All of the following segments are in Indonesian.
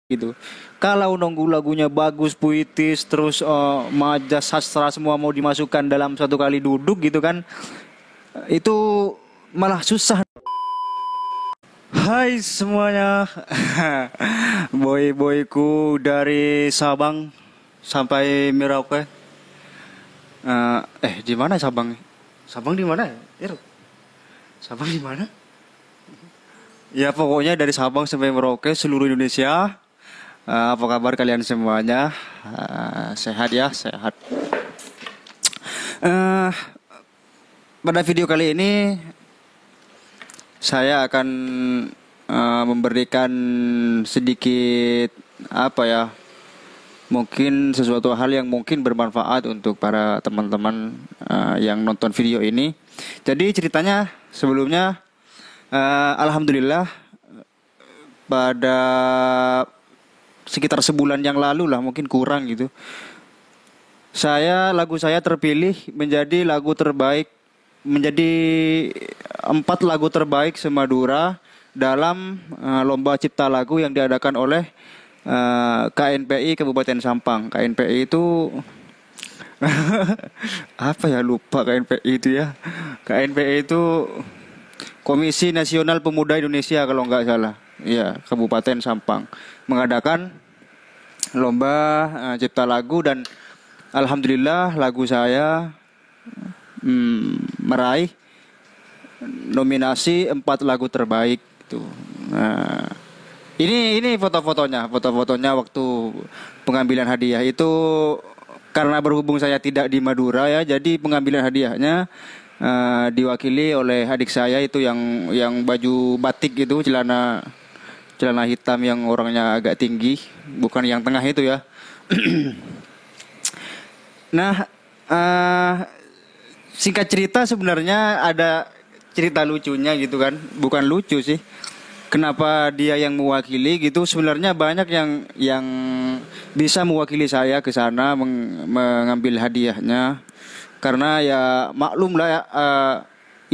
gitu. Kalau nunggu lagunya bagus, puitis, terus majas sastra semua mau dimasukkan dalam satu kali duduk gitu kan, itu malah susah. Hai semuanya, boy-boyku dari Sabang sampai Merauke. Di mana Sabang? Sabang di mana? Sabang di mana? Ya pokoknya dari Sabang sampai Merauke seluruh Indonesia. Apa kabar kalian semuanya? Sehat ya, sehat. Eh, Pada video kali ini saya akan memberikan sedikit apa ya? Mungkin sesuatu hal yang mungkin bermanfaat untuk para teman-teman yang nonton video ini. Jadi ceritanya sebelumnya alhamdulillah pada sekitar sebulan yang lalu lah, mungkin kurang gitu. Lagu saya terpilih menjadi lagu terbaik, menjadi 4 lagu terbaik se-Madura dalam lomba cipta lagu yang diadakan oleh KNPI Kabupaten Sampang. KNPI itu apa ya, lupa KNPI itu ya. KNPI itu Komisi Nasional Pemuda Indonesia kalau nggak salah. Iya, Kabupaten Sampang mengadakan lomba cipta lagu dan alhamdulillah lagu saya meraih nominasi 4 lagu terbaik itu. Nah, ini foto-fotonya waktu pengambilan hadiah itu, karena berhubung saya tidak di Madura ya, jadi pengambilan hadiahnya diwakili oleh adik saya itu yang baju batik itu, celana hitam yang orangnya agak tinggi, bukan yang tengah itu ya. Nah, singkat cerita sebenarnya ada cerita lucunya gitu kan, bukan lucu sih. Kenapa dia yang mewakili gitu? Sebenarnya banyak yang bisa mewakili saya ke sana mengambil hadiahnya. Karena ya maklum lah ya,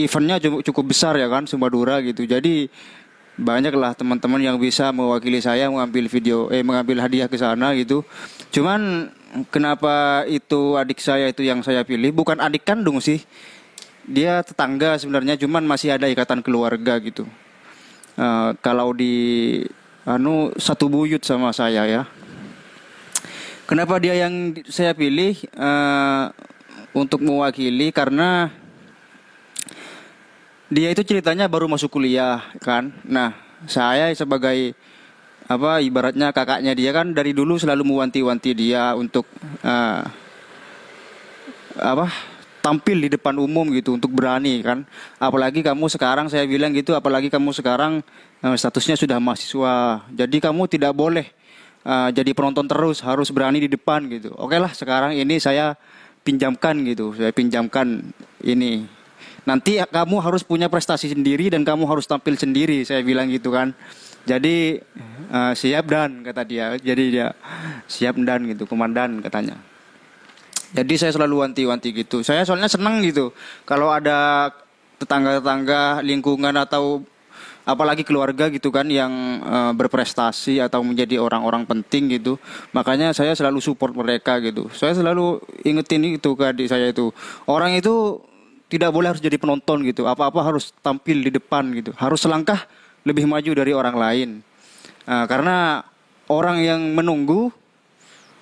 eventnya cukup besar ya kan, Sumadura gitu. Jadi banyaklah teman-teman yang bisa mewakili saya mengambil hadiah ke sana gitu. Cuman kenapa itu adik saya itu yang saya pilih? Bukan adik kandung sih. Dia tetangga sebenarnya, cuman masih ada ikatan keluarga gitu. Kalau satu buyut sama saya ya. Kenapa dia yang saya pilih untuk mewakili? Karena dia itu ceritanya baru masuk kuliah kan. Nah, saya sebagai ibaratnya kakaknya dia kan, dari dulu selalu mewanti-wanti dia untuk tampil di depan umum gitu, untuk berani kan. Apalagi kamu sekarang, saya bilang gitu, apalagi kamu sekarang statusnya sudah mahasiswa. Jadi kamu tidak boleh jadi penonton terus, harus berani di depan gitu. Oke lah, sekarang ini saya pinjamkan gitu. Saya pinjamkan ini. Nanti kamu harus punya prestasi sendiri dan kamu harus tampil sendiri, saya bilang gitu kan. Jadi siap dan, kata dia. Jadi dia siap dan gitu, komandan katanya. Jadi saya selalu wanti-wanti gitu. Saya soalnya senang gitu kalau ada tetangga-tetangga lingkungan atau apalagi keluarga gitu kan yang berprestasi atau menjadi orang-orang penting gitu. Makanya saya selalu support mereka gitu. Saya selalu ingetin itu ke adik saya itu. Orang itu tidak boleh harus jadi penonton gitu. Apa-apa harus tampil di depan gitu. Harus selangkah lebih maju dari orang lain. Karena orang yang menunggu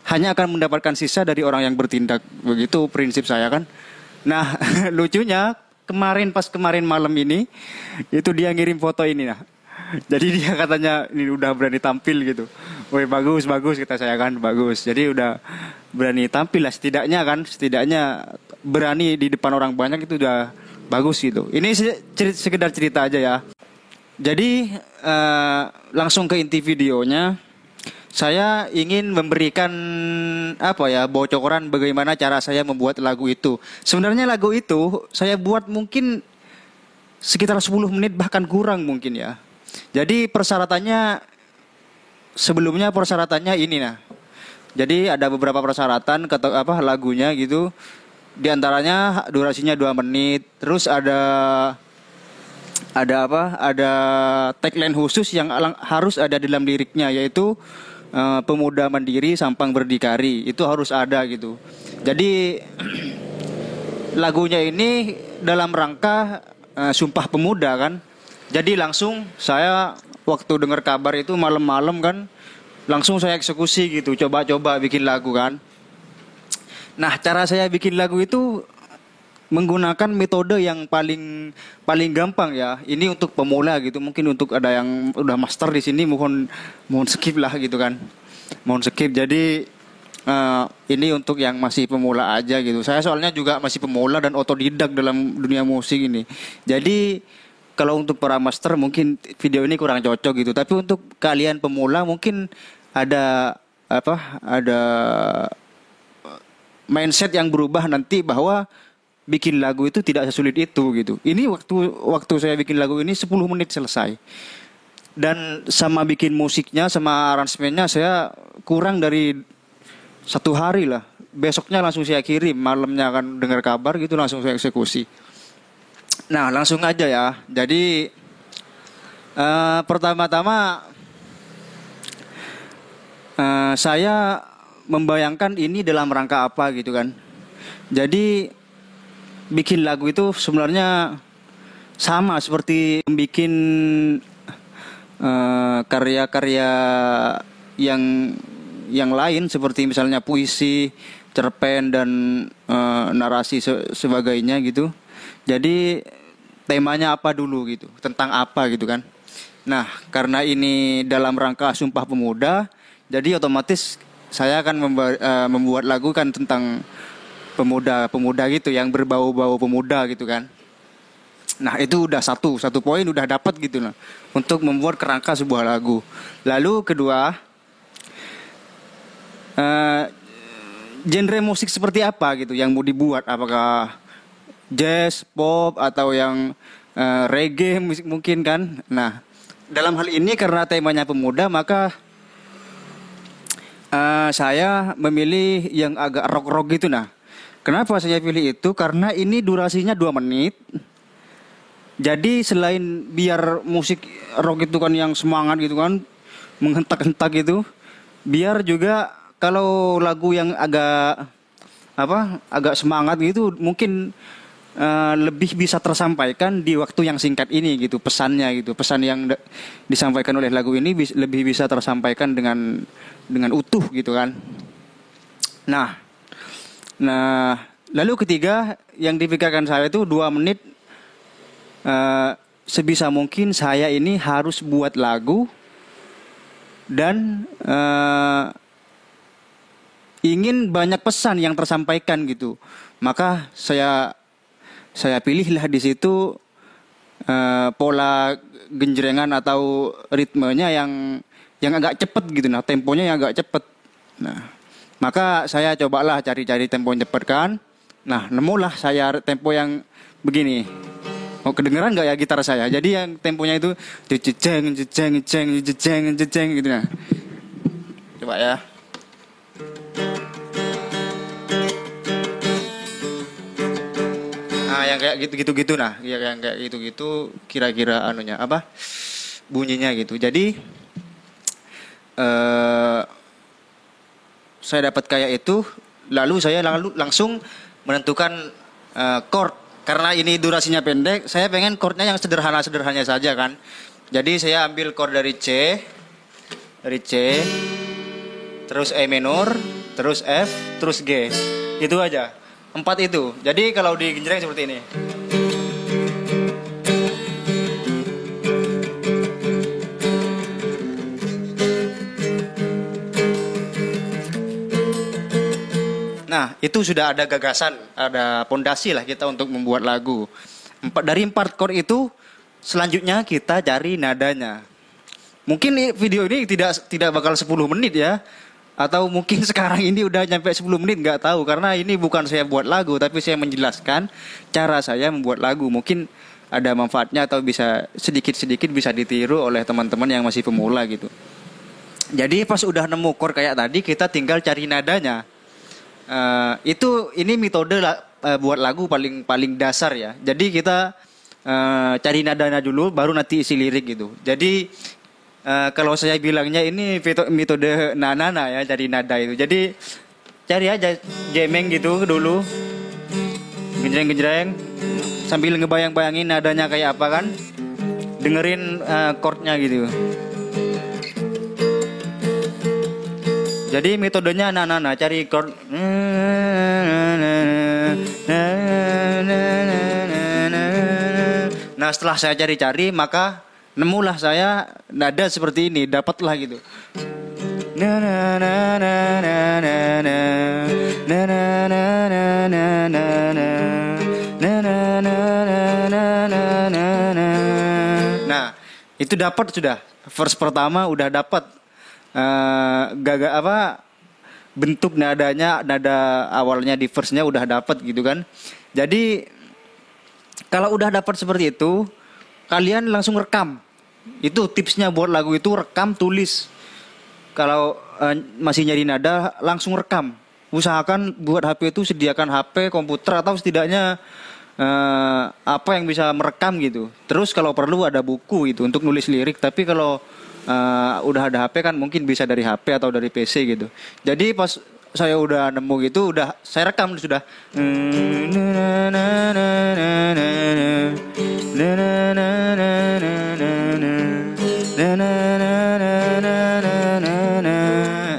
hanya akan mendapatkan sisa dari orang yang bertindak. Begitu prinsip saya kan. Nah, lucunya kemarin malam ini itu dia ngirim foto ini. Nah, jadi dia katanya ini udah berani tampil gitu. Woi, bagus kata saya kan, bagus. Jadi udah berani tampil lah, setidaknya berani di depan orang banyak itu udah bagus gitu. Ini sekedar cerita aja ya. Jadi langsung ke inti videonya. Saya ingin memberikan bocoran bagaimana cara saya membuat lagu itu. Sebenarnya lagu itu saya buat mungkin sekitar 10 menit bahkan kurang mungkin ya. Jadi persyaratannya ini nah. Jadi ada beberapa persyaratan lagunya gitu. Di antaranya durasinya 2 menit. Terus ada tagline khusus yang harus ada dalam liriknya, yaitu pemuda mandiri, Sampang berdikari, itu harus ada gitu. Jadi lagunya ini dalam rangka Sumpah Pemuda kan. Jadi langsung saya waktu dengar kabar itu malam-malam kan, langsung saya eksekusi gitu, coba-coba bikin lagu kan. Nah, cara saya bikin lagu itu menggunakan metode yang paling gampang ya. Ini untuk pemula gitu. Mungkin untuk ada yang udah master di sini mohon skip lah gitu kan. Mohon skip. Jadi ini untuk yang masih pemula aja gitu. Saya soalnya juga masih pemula dan otodidak dalam dunia musik ini. Jadi kalau untuk para master mungkin video ini kurang cocok gitu. Tapi untuk kalian pemula mungkin ada ada mindset yang berubah nanti bahwa bikin lagu itu tidak sesulit itu gitu. Ini waktu saya bikin lagu ini 10 menit selesai. Dan sama bikin musiknya, sama aransemennya saya kurang dari 1 hari lah. Besoknya langsung saya kirim, malamnya kan dengar kabar gitu langsung saya eksekusi. Nah, langsung aja ya. Jadi pertama-tama saya membayangkan ini dalam rangka apa gitu kan. Jadi bikin lagu itu sebenarnya sama seperti bikin karya-karya yang lain seperti misalnya puisi, cerpen dan narasi sebagainya gitu. Jadi temanya apa dulu gitu, tentang apa gitu kan. Nah, karena ini dalam rangka Sumpah Pemuda, jadi otomatis saya akan membuat lagu kan tentang pemuda gitu yang berbau-bau pemuda gitu kan. Nah, itu udah satu poin udah dapat gitu nah untuk membuat kerangka sebuah lagu. Lalu kedua, genre musik seperti apa gitu yang mau dibuat, apakah jazz, pop atau yang reggae musik mungkin kan. Nah, dalam hal ini karena temanya pemuda maka saya memilih yang agak rock gitu nah. Kenapa saya pilih itu? Karena ini durasinya 2 menit. Jadi selain biar musik rock itu kan yang semangat gitu kan, menghentak-hentak gitu, biar juga kalau lagu yang agak semangat gitu mungkin lebih bisa tersampaikan di waktu yang singkat ini gitu, pesannya gitu. Pesan yang disampaikan oleh lagu ini lebih bisa tersampaikan dengan utuh gitu kan. Nah, lalu ketiga yang dipikirkan saya itu 2 menit. Sebisa mungkin saya ini harus buat lagu dan ingin banyak pesan yang tersampaikan gitu. Maka saya pilihlah di situ pola genjrengan atau ritmenya yang agak cepat gitu. Nah, temponya yang agak cepat. Nah, maka saya cobalah cari-cari tempo yang cepat kan. Nah, nemulah saya tempo yang begini. Oh, kedengeran nggak ya gitar saya? Jadi yang temponya itu jejeng gitu nah. Coba ya. Nah, yang kayak gitu nah, ya yang kayak gitu kira-kira anunya apa? Bunyinya gitu. Jadi saya dapat kayak itu, lalu saya langsung menentukan chord. Karena ini durasinya pendek, saya pengen chordnya yang sederhana saja kan. Jadi saya ambil chord dari C, terus E minor, terus F, terus G. Itu aja. 4 itu. Jadi kalau di genjreng seperti ini. Nah, itu sudah ada gagasan, ada pondasi lah kita untuk membuat lagu. Dari 4 chord itu, selanjutnya kita cari nadanya. Mungkin video ini tidak bakal 10 menit ya. Atau mungkin sekarang ini udah nyampe 10 menit, nggak tahu. Karena ini bukan saya buat lagu, tapi saya menjelaskan cara saya membuat lagu. Mungkin ada manfaatnya atau bisa sedikit-sedikit bisa ditiru oleh teman-teman yang masih pemula gitu. Jadi pas udah nemu chord kayak tadi, kita tinggal cari nadanya. Ini metode buat lagu paling dasar ya. Jadi kita cari nadanya dulu, baru nanti isi lirik gitu. Jadi Kalau saya bilangnya ini metode nanana ya, cari nada itu. Jadi cari aja jemeng gitu dulu, genjreng-genjreng, sambil ngebayang-bayangin nadanya kayak apa kan, dengerin chordnya gitu. Jadi metodenya nanana, cari chord. Nah setelah saya cari-cari maka nemulah saya nada seperti ini, dapatlah gitu. Nah itu dapat sudah, verse pertama udah dapat gaga apa bentuk nadanya, nada awalnya di verse-nya udah dapat gitu kan. Jadi kalau udah dapat seperti itu, kalian langsung rekam. Itu tipsnya buat lagu itu, rekam, tulis. Kalau masih nyari nada, langsung rekam. Usahakan buat HP itu sediakan HP, komputer atau setidaknya apa yang bisa merekam gitu. Terus kalau perlu ada buku itu untuk nulis lirik. Tapi kalau udah ada HP kan mungkin bisa dari HP atau dari PC gitu. Jadi pas saya udah nemu gitu, udah saya rekam sudah.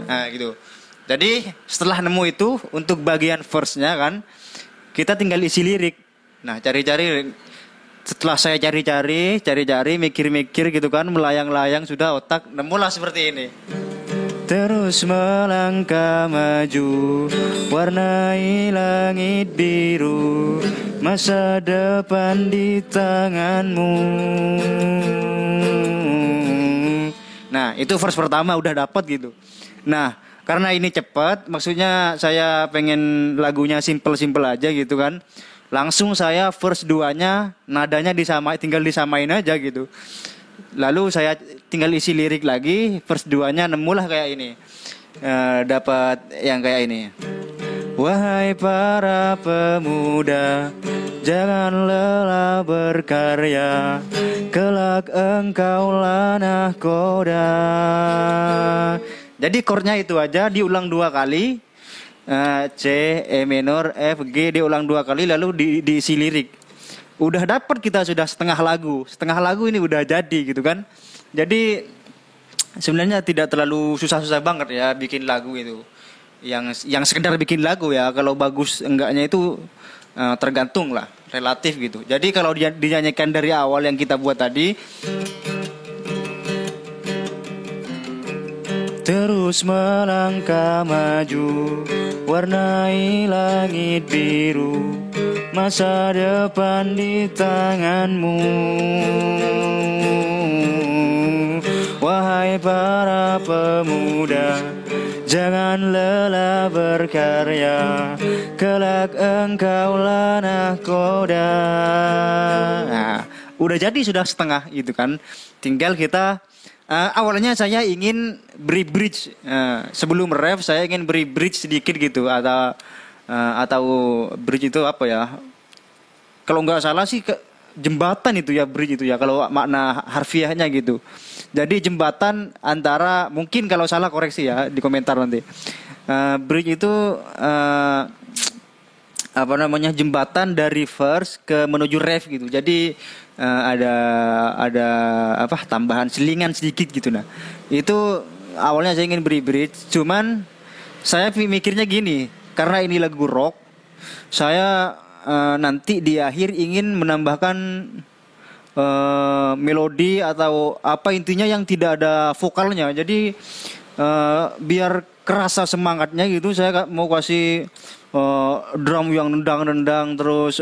Nah gitu. Jadi setelah nemu itu untuk bagian verse-nya kan, kita tinggal isi lirik. Nah cari-cari. Setelah saya cari-cari, mikir-mikir gitu kan, melayang-layang sudah otak, nemulah seperti ini. Terus melangkah maju, warnai langit biru, masa depan di tanganmu. Nah itu verse pertama udah dapat gitu. Nah karena ini cepat, maksudnya saya pengen lagunya simple-simple aja gitu kan. Langsung saya verse 2-nya nadanya tinggal disamain aja gitu. Lalu saya tinggal isi lirik lagi, verse 2-nya nemulah kayak ini. Dapat yang kayak ini. Wahai para pemuda, jangan lelah berkarya, kelak engkaulah nahkoda. Jadi chordnya itu aja diulang 2 kali. C, E minor, F, G diulang 2 kali lalu diisi lirik. Udah dapat kita sudah setengah lagu ini udah jadi gitu kan. Jadi sebenarnya tidak terlalu susah-susah banget ya bikin lagu itu. Yang sekedar bikin lagu ya, kalau bagus enggaknya itu tergantung lah, relatif gitu. Jadi kalau dinyanyikan dari awal yang kita buat tadi, terus melangkah maju, warnai langit biru, masa depan di tanganmu. Wahai para pemuda, jangan lelah berkarya, kelak engkaulah nahkoda. Nah, udah jadi sudah setengah gitu kan. Tinggal kita awalnya saya ingin beri bridge, sebelum ref saya ingin beri bridge sedikit gitu, atau bridge itu apa ya? Kalau nggak salah sih jembatan itu ya, bridge itu ya kalau makna harfiahnya gitu. Jadi jembatan antara, mungkin kalau salah koreksi ya di komentar nanti. Bridge itu apa namanya, jembatan dari verse ke menuju ref gitu. Jadi ada apa tambahan selingan sedikit gitu. Nah itu awalnya saya ingin beri bridge, cuman saya mikirnya gini, karena ini lagu rock, saya nanti di akhir ingin menambahkan melodi atau apa intinya yang tidak ada vokalnya. Jadi biar kerasa semangatnya gitu, saya mau kasih drum yang nendang-nendang, terus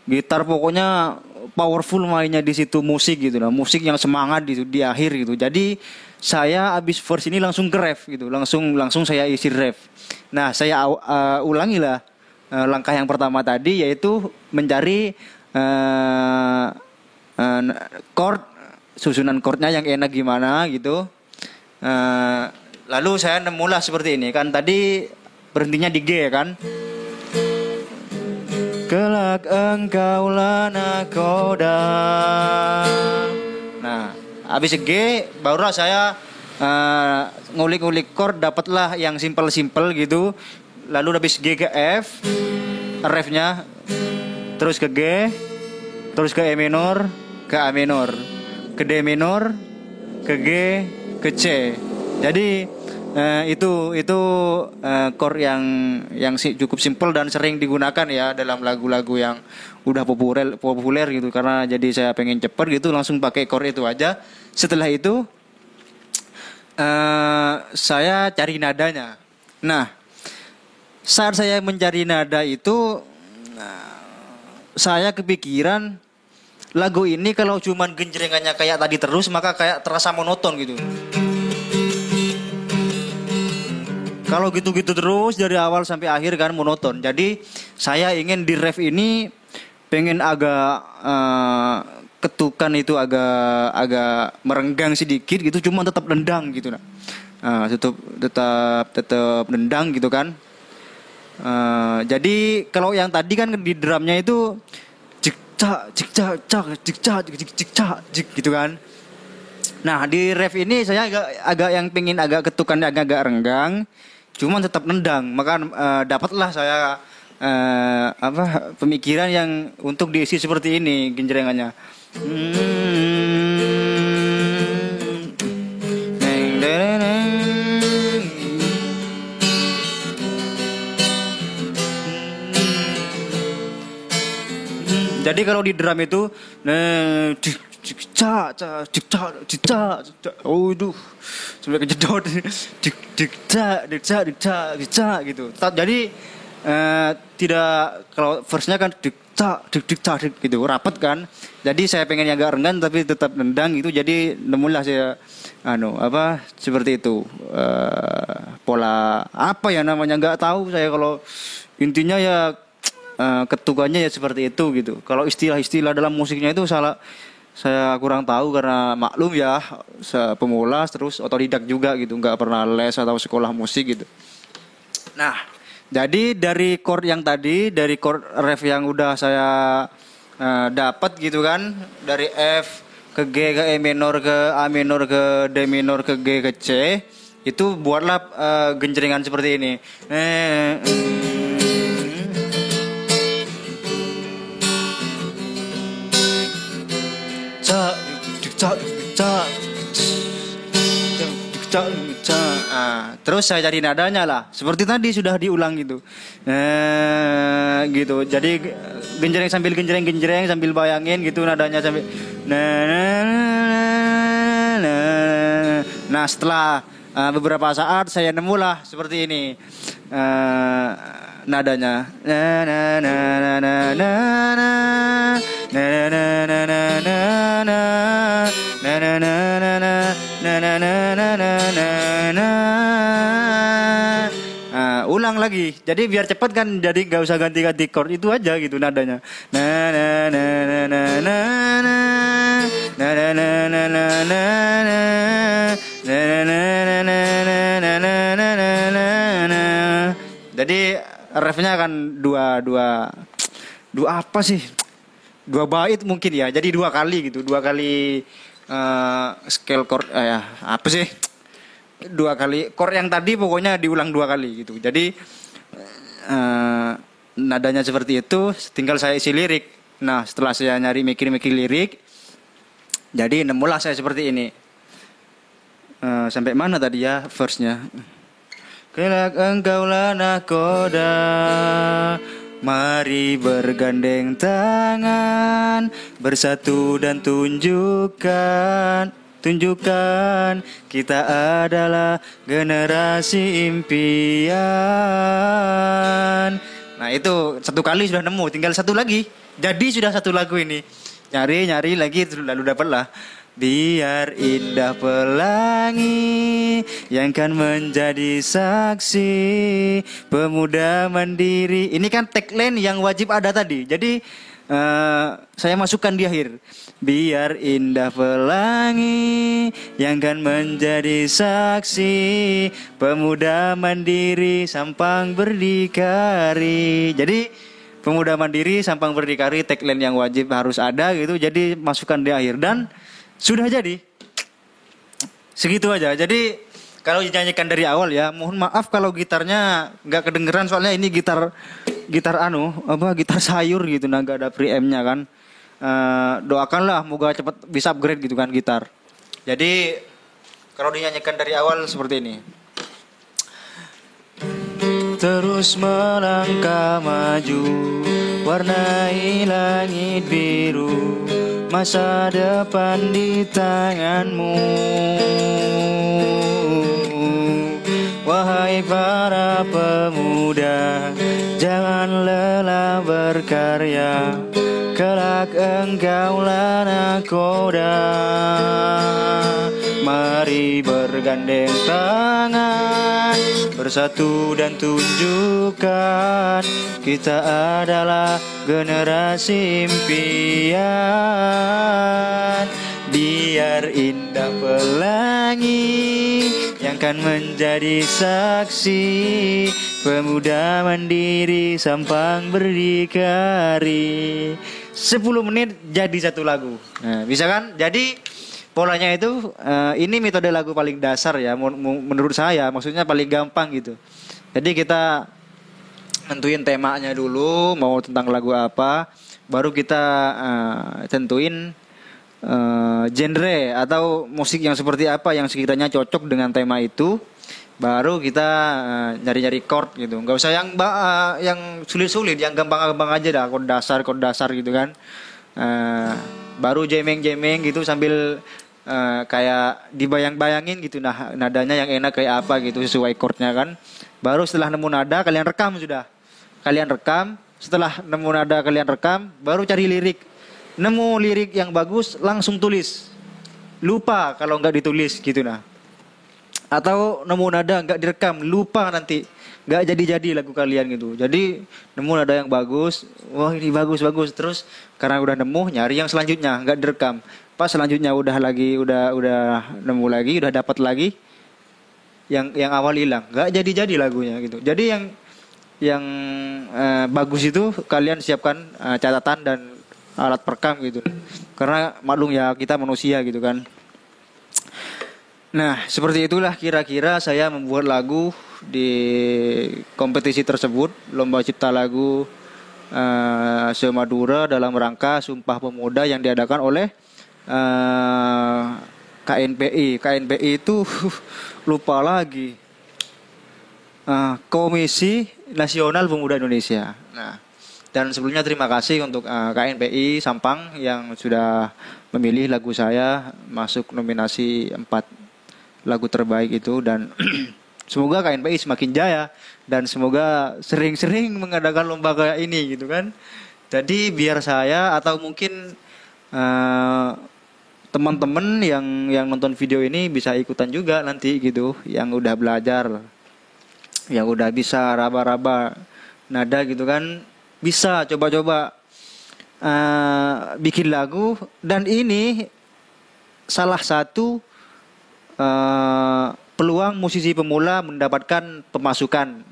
gitar, pokoknya powerful mainnya di situ, musik gitu. Nah, musik yang semangat gitu di akhir gitu. Jadi saya abis verse ini langsung ke ref gitu, langsung saya isi ref. Nah saya ulangi lah langkah yang pertama tadi, yaitu mencari chord, susunan chordnya yang enak gimana gitu. Lalu saya nemulah seperti ini kan, tadi berhentinya di G kan. Kelak engkaulah nahkoda. Nah habis G barulah saya ngulik-ngulik chord, dapatlah yang simple-simple gitu. Lalu habis G ke F, refnya, terus ke G, terus ke E minor, ke A minor, ke D minor, ke G, ke C. Jadi itu chord yang cukup simpel dan sering digunakan ya dalam lagu-lagu yang udah populer gitu. Karena jadi saya pengen cepet gitu, langsung pakai chord itu aja. Setelah itu saya cari nadanya. Nah, saat saya mencari nada itu saya kepikiran lagu ini kalau cuman genjrengannya kayak tadi terus maka kayak terasa monoton gitu. Kalau gitu-gitu terus dari awal sampai akhir kan monoton. Jadi saya ingin di ref ini pengen agak ketukan itu agak merenggang sedikit gitu, cuma tetap nendang gitu nah. Tetap nendang gitu kan. Jadi kalau yang tadi kan di drumnya itu jik gitu kan. Nah di ref ini saya agak yang pengen agak ketukan agak renggang, cuman tetap nendang. Maka dapatlah saya pemikiran yang untuk diisi seperti ini genjrengannya. Jadi kalau di drum itu oh itu sampai kejedot gitu. Jadi tidak, kalau verse-nya kan gitu rapat kan. Jadi saya pengen yang agak renggan tapi tetap nendang gitu. Jadi nemulah saya seperti itu. Pola apa ya namanya nggak tahu saya, kalau intinya ya ketukannya ya seperti itu gitu. Kalau istilah-istilah dalam musiknya itu saya kurang tahu karena maklum ya pemula terus otodidak juga gitu, nggak pernah les atau sekolah musik gitu. Nah, jadi dari chord yang tadi, dari chord ref yang udah saya dapat gitu kan, dari F ke G ke E minor ke A minor ke D minor ke G ke C, itu buatlah genjrengan seperti ini. Terus saya cari nadanya lah, seperti tadi sudah diulang gitu, gitu. Jadi genjreng sambil bayangin gitu nadanya sambil. Nah setelah beberapa saat saya nemulah seperti ini nadanya. Ulang lagi. Jadi biar cepat kan, jadi nggak usah ganti-ganti chord, itu aja gitu nadanya. Jadi refnya kan dua apa sih? 2 bait mungkin ya. Jadi 2 kali gitu. 2 kali scale chord apa sih? 2 kali chord yang tadi pokoknya diulang 2 kali gitu. Jadi nadanya seperti itu, tinggal saya isi lirik. Nah, setelah saya mikir-mikir lirik, jadi nemulah saya seperti ini. Sampai mana tadi ya verse-nya? Kelak engkaulah nahkoda, mari bergandeng tangan, bersatu dan tunjukkan kita adalah generasi impian. Nah itu 1 kali sudah nemu, tinggal 1 lagi. Jadi sudah 1 lagu ini. Nyari lagi lalu dapatlah. Biar indah pelangi yang kan menjadi saksi pemuda mandiri. Ini kan tagline yang wajib ada tadi. Jadi saya masukkan di akhir. Biar indah pelangi yang kan menjadi saksi pemuda mandiri sampang berdikari. Jadi pemuda mandiri sampang berdikari tagline yang wajib harus ada gitu. Jadi masukkan di akhir dan sudah jadi. segitu aja. Jadi kalau dinyanyikan dari awal ya, mohon maaf kalau gitarnya nggak kedengeran soalnya ini gitar gitar sayur gitu, nah nggak ada preampnya kan. Doakanlah moga cepat bisa upgrade gitu kan gitar. Jadi kalau dinyanyikan dari awal seperti ini. Terus melangkah maju, warnai langit biru, masa depan di tanganmu. Wahai para pemuda, jangan lelah berkarya, kelak engkaulah nakoda. Mari bergandeng tangan, bersatu dan tunjukkan kita adalah generasi impian. Biar indah pelangi yang kan menjadi saksi, pemuda mandiri Sampang berdikari. 10 menit jadi satu lagu. Nah, bisa kan? Jadi polanya itu ini metode lagu paling dasar ya menurut saya, maksudnya paling gampang gitu. Jadi kita tentuin temanya dulu, mau tentang lagu apa, baru kita tentuin genre atau musik yang seperti apa yang sekiranya cocok dengan tema itu, baru kita nyari-nyari chord gitu. Nggak usah yang sulit-sulit, yang gampang-gampang aja dah, chord dasar gitu kan. Baru jamming gitu sambil kayak dibayang-bayangin gitu, nah nadanya yang enak kayak apa gitu sesuai chordnya kan. Baru setelah nemu nada kalian rekam sudah. Kalian rekam, setelah nemu nada kalian rekam, baru cari lirik. Nemu lirik yang bagus langsung tulis. Lupa kalau nggak ditulis gitu nah. Atau nemu nada nggak direkam, lupa nanti nggak jadi lagu kalian gitu. Jadi nemu nada yang bagus, wah ini bagus terus karena udah nemu nyari yang selanjutnya nggak direkam. Pas selanjutnya udah nemu lagi, udah dapat lagi yang awal hilang, nggak jadi lagunya gitu. Jadi yang bagus itu kalian siapkan catatan dan alat perekam gitu. Karena maklum ya kita manusia gitu kan. Nah, seperti itulah kira-kira saya membuat lagu di kompetisi tersebut, Lomba Cipta Lagu se-Madura dalam rangka Sumpah Pemuda yang diadakan oleh KNPI. KNPI itu lupa lagi. Komisi Nasional Pemuda Indonesia. Nah, dan sebelumnya terima kasih untuk KNPI Sampang yang sudah memilih lagu saya masuk nominasi 4 lagu terbaik itu, dan semoga KNPI semakin jaya dan semoga sering-sering mengadakan lomba kayak ini gitu kan. Jadi biar saya atau mungkin teman-teman yang nonton video ini bisa ikutan juga nanti gitu, yang udah belajar, yang udah bisa raba-raba nada gitu kan, bisa coba-coba bikin lagu. Dan ini salah satu peluang musisi pemula mendapatkan pemasukan,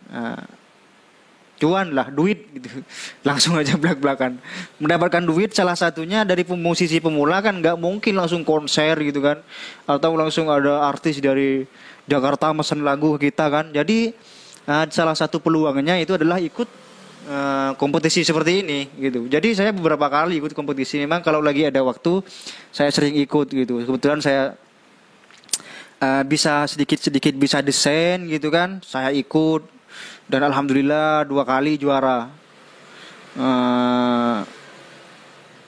cuan lah, duit gitu. Langsung aja belak-belakan mendapatkan duit. Salah satunya dari musisi pemula kan nggak mungkin langsung konser gitu kan, atau langsung ada artis dari Jakarta mesen lagu kita kan. Jadi salah satu peluangnya itu adalah ikut kompetisi seperti ini gitu. Jadi saya beberapa kali ikut kompetisi. Memang kalau lagi ada waktu saya sering ikut gitu. Kebetulan saya bisa sedikit bisa desain gitu kan. Saya ikut dan alhamdulillah 2 kali juara.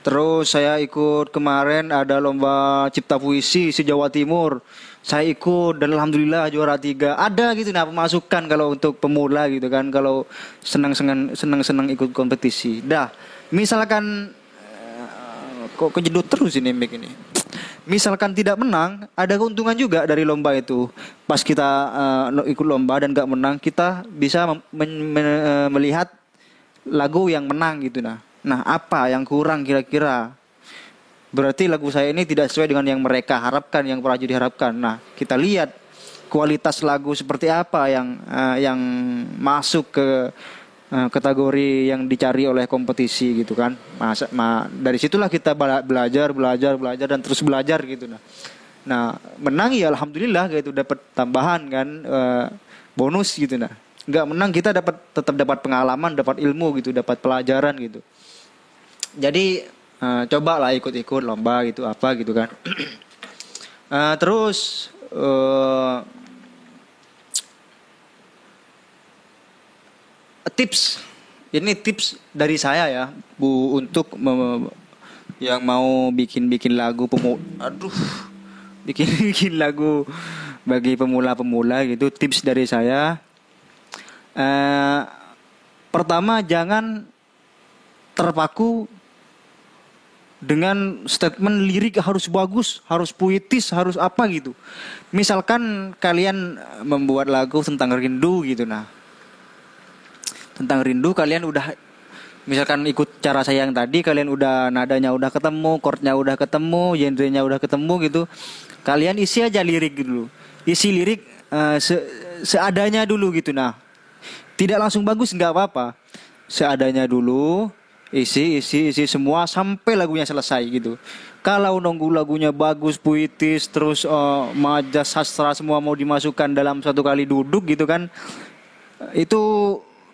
Terus saya ikut kemarin ada lomba cipta puisi se-Jawa Timur. Saya ikut dan alhamdulillah juara 3. Ada gitu nah pemasukan kalau untuk pemula gitu kan, kalau senang ikut kompetisi. Dah, misalkan kok kejedot terus ini mic ini. Misalkan tidak menang, ada keuntungan juga dari lomba itu. Pas kita ikut lomba dan gak menang, kita bisa melihat lagu yang menang gitu nah. Nah, apa yang kurang kira-kira? Berarti lagu saya ini tidak sesuai dengan yang mereka harapkan, yang Prajudi harapkan. Nah, kita lihat kualitas lagu seperti apa yang masuk ke kategori yang dicari oleh kompetisi gitu kan. Dari situlah kita belajar dan terus belajar gitu nah. Nah, menang ya alhamdulillah gitu, dapat tambahan kan, bonus gitu. Nah, nggak menang kita tetap dapat pengalaman, dapat ilmu gitu, dapat pelajaran gitu. Jadi cobalah ikut-ikut lomba gitu apa gitu kan. Terus tips, ini tips dari saya ya Bu, untuk yang mau bikin lagu bikin lagu bagi pemula-pemula gitu. Tips dari saya, pertama jangan terpaku dengan statement lirik harus bagus, harus puitis, harus apa gitu. Misalkan kalian membuat lagu tentang rindu gitu, nah tentang rindu kalian udah, misalkan ikut cara saya yang tadi, kalian udah nadanya udah ketemu, chordnya udah ketemu, genrenya udah ketemu gitu, kalian isi aja lirik dulu, isi lirik seadanya dulu gitu. Nah, tidak langsung bagus nggak apa-apa, seadanya dulu, isi semua sampai lagunya selesai gitu. Kalau nunggu lagunya bagus, puitis, terus majas sastra semua mau dimasukkan dalam satu kali duduk gitu kan, itu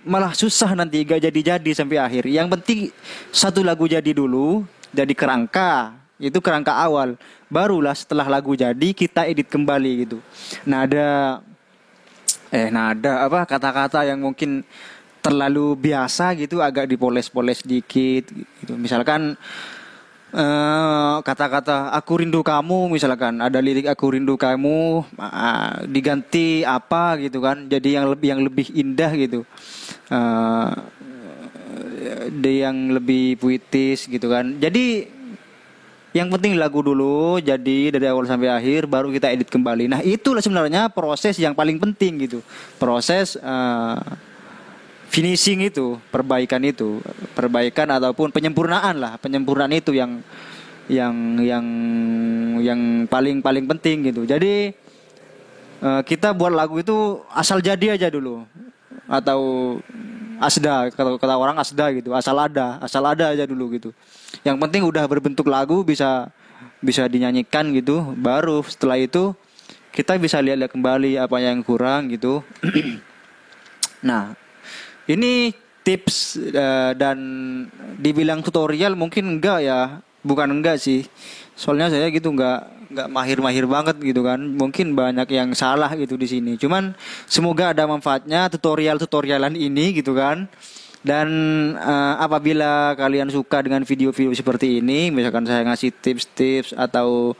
malah susah nanti, gak jadi sampai akhir. Yang penting satu lagu jadi dulu, jadi kerangka, itu kerangka awal. Barulah setelah lagu jadi kita edit kembali gitu. Nada apa, kata-kata yang mungkin terlalu biasa gitu agak dipoles-poles dikit gitu. Misalkan kata-kata aku rindu kamu, misalkan ada lirik aku rindu kamu, diganti apa gitu kan, jadi yang lebih indah gitu, yang lebih puitis gitu kan. Jadi yang penting lagu dulu jadi dari awal sampai akhir, baru kita edit kembali. Nah, itulah sebenarnya proses yang paling penting gitu, proses finishing itu, perbaikan ataupun penyempurnaan lah, penyempurnaan itu yang paling penting gitu. Jadi kita buat lagu itu asal jadi aja dulu, atau asda, kalau kata orang asda gitu, asal ada aja dulu gitu. Yang penting udah berbentuk lagu, bisa dinyanyikan gitu, baru setelah itu kita bisa lihat kembali apa yang kurang gitu. Nah, ini tips dan dibilang tutorial mungkin enggak ya, bukan enggak sih. Soalnya saya gitu enggak mahir banget gitu kan. Mungkin banyak yang salah gitu di sini. Cuman semoga ada manfaatnya tutorialan ini gitu kan. Dan apabila kalian suka dengan video-video seperti ini, misalkan saya ngasih tips-tips atau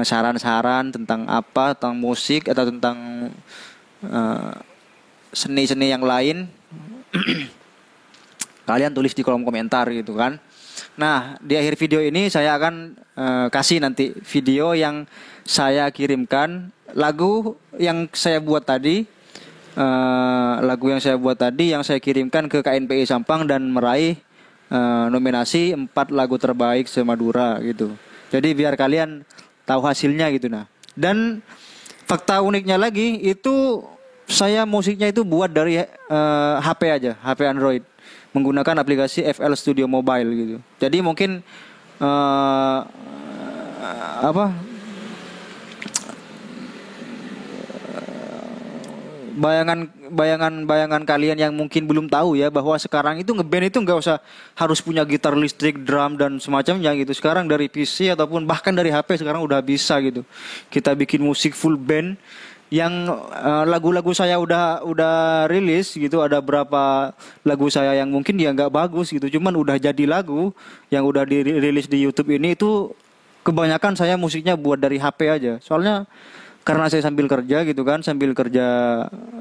saran-saran tentang apa, tentang musik atau tentang seni-seni yang lain, kalian tulis di kolom komentar gitu kan. Nah, di akhir video ini saya akan kasih nanti video yang saya kirimkan, lagu yang saya buat tadi, yang saya kirimkan ke KNPI Sampang dan meraih nominasi 4 lagu terbaik se-Madura gitu. Jadi biar kalian tahu hasilnya gitu. Nah, dan fakta uniknya lagi itu, saya musiknya itu buat dari HP aja, HP Android, menggunakan aplikasi FL Studio Mobile gitu. Jadi mungkin bayangan kalian yang mungkin belum tahu ya, bahwa sekarang itu ngeband itu nggak usah harus punya gitar listrik, drum dan semacamnya gitu. Sekarang dari PC ataupun bahkan dari HP sekarang udah bisa gitu. Kita bikin musik full band. Yang lagu-lagu saya udah rilis gitu, ada berapa lagu saya yang mungkin dia nggak bagus gitu, cuman udah jadi lagu yang udah dirilis di YouTube ini, itu kebanyakan saya musiknya buat dari HP aja. Soalnya karena saya sambil kerja gitu kan, sambil kerja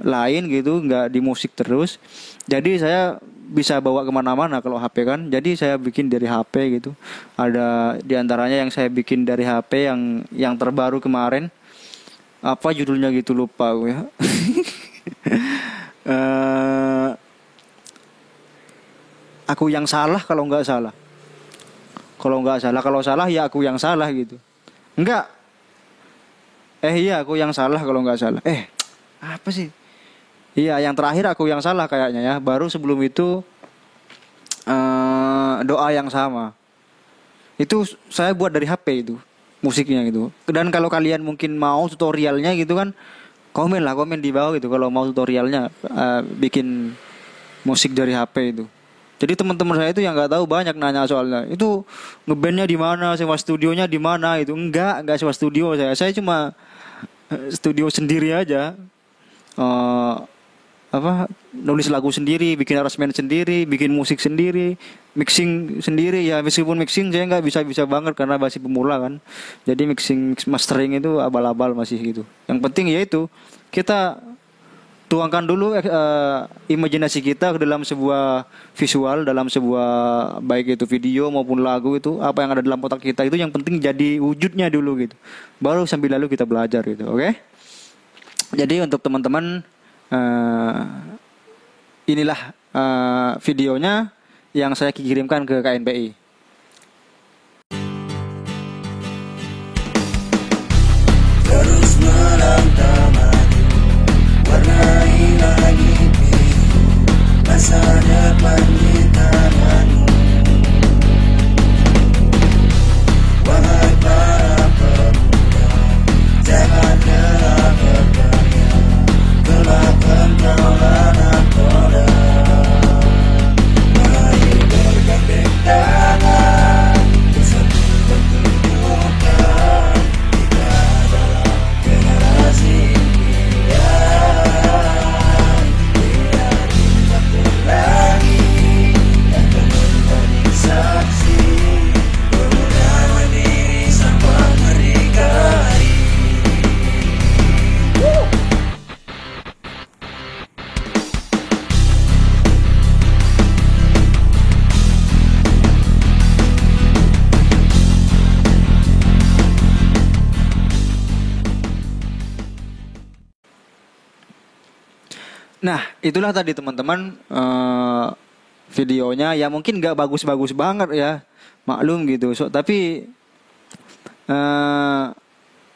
lain gitu, nggak di musik terus, jadi saya bisa bawa kemana-mana kalau HP kan. Jadi saya bikin dari HP gitu. Ada diantaranya yang saya bikin dari HP yang terbaru kemarin, apa judulnya gitu lupa gue ya. Aku yang salah kalau salah ya aku yang salah gitu. Enggak, iya aku yang salah kalau nggak salah. Apa sih? Iya, yang terakhir aku yang salah kayaknya ya. Baru sebelum itu doa yang sama. Itu saya buat dari HP itu. musiknya gitu. Dan kalau kalian mungkin mau tutorialnya gitu kan, komen di bawah gitu kalau mau tutorialnya bikin musik dari HP itu. Jadi teman-teman saya itu yang nggak tahu banyak nanya soalnya itu ngebandnya di mana, sewa studionya di mana itu. Enggak sewa studio saya cuma studio sendiri aja. Eh, nulis lagu sendiri, bikin arrangement sendiri, bikin musik sendiri, mixing sendiri. Ya meskipun mixing saya nggak bisa banget karena masih pemula kan. Jadi mixing mastering itu abal-abal masih gitu. Yang penting ya itu kita tuangkan dulu imajinasi kita ke dalam sebuah visual, dalam sebuah baik itu video maupun lagu, itu apa yang ada dalam otak kita itu yang penting jadi wujudnya dulu gitu. Baru sambil lalu kita belajar gitu. Oke? Jadi untuk teman-teman inilah videonya yang saya kirimkan ke KNPI. Terus melangkah maju, warnai lagi biru, masa depan di tanganmu. Wahai para pemuda, janganlah bergaya, kelak engkau anak muda. Mari bergandeng tangan, bersatu bertunjukkan kita adalah generasi impian. Biar kita berangi dan menjadi saksi, pemuda mandiri sampai berdikari. Nah, itulah tadi teman-teman videonya. Ya mungkin nggak bagus-bagus banget ya, maklum gitu. Tapi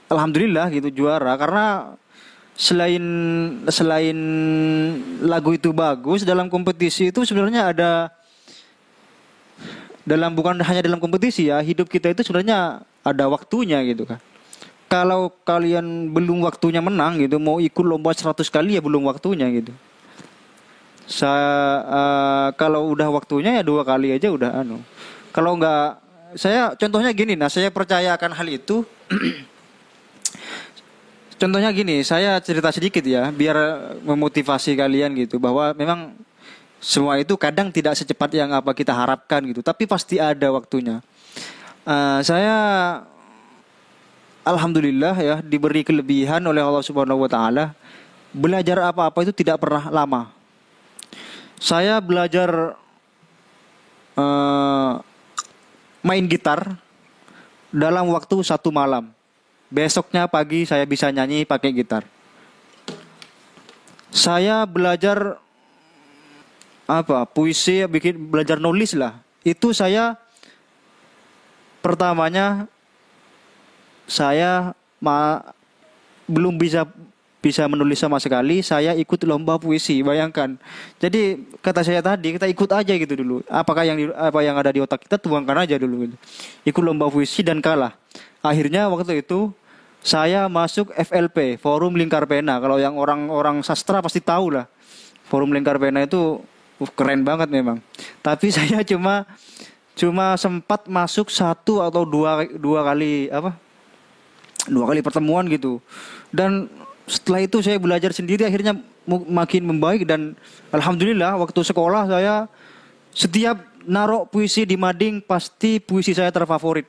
alhamdulillah gitu juara karena selain lagu itu bagus, dalam kompetisi itu sebenarnya ada bukan hanya dalam kompetisi ya, hidup kita itu sebenarnya ada waktunya gitu kan. Kalau kalian belum waktunya menang gitu, mau ikut lomba 100 kali ya belum waktunya gitu. Kalau udah waktunya ya 2 kali aja udah Kalau enggak, saya contohnya gini, saya percayakan hal itu. Contohnya gini, saya cerita sedikit ya, biar memotivasi kalian gitu, bahwa memang semua itu kadang tidak secepat yang apa kita harapkan gitu, tapi pasti ada waktunya. Saya alhamdulillah ya diberi kelebihan oleh Allah Subhanahu wa taala. Belajar apa-apa itu tidak pernah lama. Saya belajar main gitar dalam waktu 1 malam. Besoknya pagi saya bisa nyanyi pakai gitar. Saya belajar puisi, belajar nulis lah. Itu saya pertamanya saya belum bisa menulis sama sekali. Saya ikut lomba puisi, bayangkan. Jadi kata saya tadi, kita ikut aja gitu dulu. Apa yang ada di otak kita tuangkan aja dulu gitu. Ikut lomba puisi dan kalah. Akhirnya waktu itu saya masuk FLP, Forum Lingkar Pena. Kalau yang orang sastra pasti tahu lah. Forum Lingkar Pena itu keren banget memang. Tapi saya cuma sempat masuk 1 atau 2 kali 2 kali pertemuan gitu. Dan setelah itu saya belajar sendiri, akhirnya makin membaik. Dan alhamdulillah waktu sekolah saya setiap naruh puisi di mading pasti puisi saya terfavorit.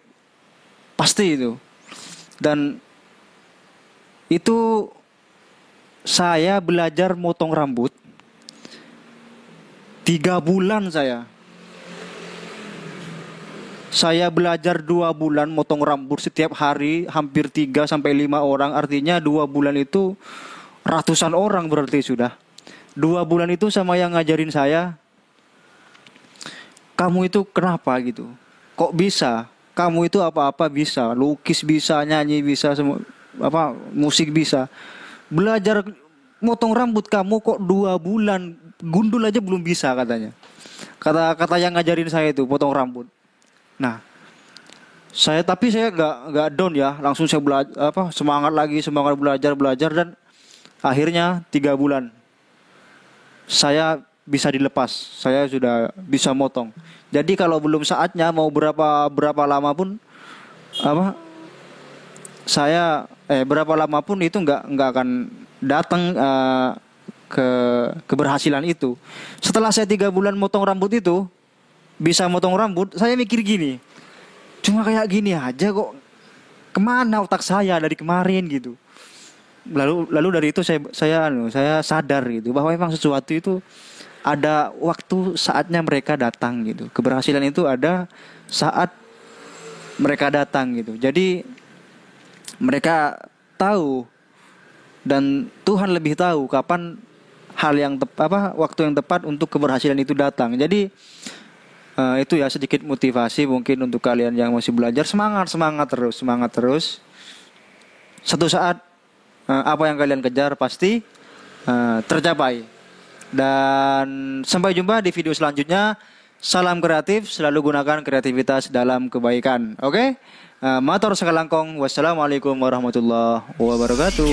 Pasti itu. Dan itu saya belajar motong rambut 3 bulan Saya belajar 2 bulan motong rambut setiap hari, hampir 3 sampai 5 orang. Artinya 2 bulan itu ratusan orang berarti sudah. 2 bulan itu sama yang ngajarin saya, kamu itu kenapa gitu? Kok bisa? Kamu itu apa-apa bisa, lukis bisa, nyanyi bisa, semua musik bisa. Belajar motong rambut kamu kok 2 bulan, gundul aja belum bisa katanya. Kata yang ngajarin saya itu potong rambut. Nah, Tapi saya nggak down ya, langsung saya semangat lagi, semangat belajar dan akhirnya 3 bulan saya bisa dilepas, saya sudah bisa motong. Jadi kalau belum saatnya, mau berapa lama pun berapa lama pun itu nggak akan datang keberhasilan itu. Setelah saya 3 bulan motong rambut itu, bisa motong rambut, saya mikir gini, cuma kayak gini aja kok, kemana otak saya dari kemarin gitu. Lalu dari itu saya sadar gitu bahwa memang sesuatu itu ada waktu saatnya mereka datang gitu. Keberhasilan itu ada saat mereka datang gitu. Jadi mereka tahu dan Tuhan lebih tahu kapan waktu yang tepat untuk keberhasilan itu datang. Jadi itu ya sedikit motivasi mungkin untuk kalian yang masih belajar, semangat terus. Satu saat apa yang kalian kejar pasti tercapai. Dan sampai jumpa di video selanjutnya. Salam kreatif, selalu gunakan kreativitas dalam kebaikan. Oke? Matur sakalangkong. Wassalamualaikum warahmatullahi wabarakatuh.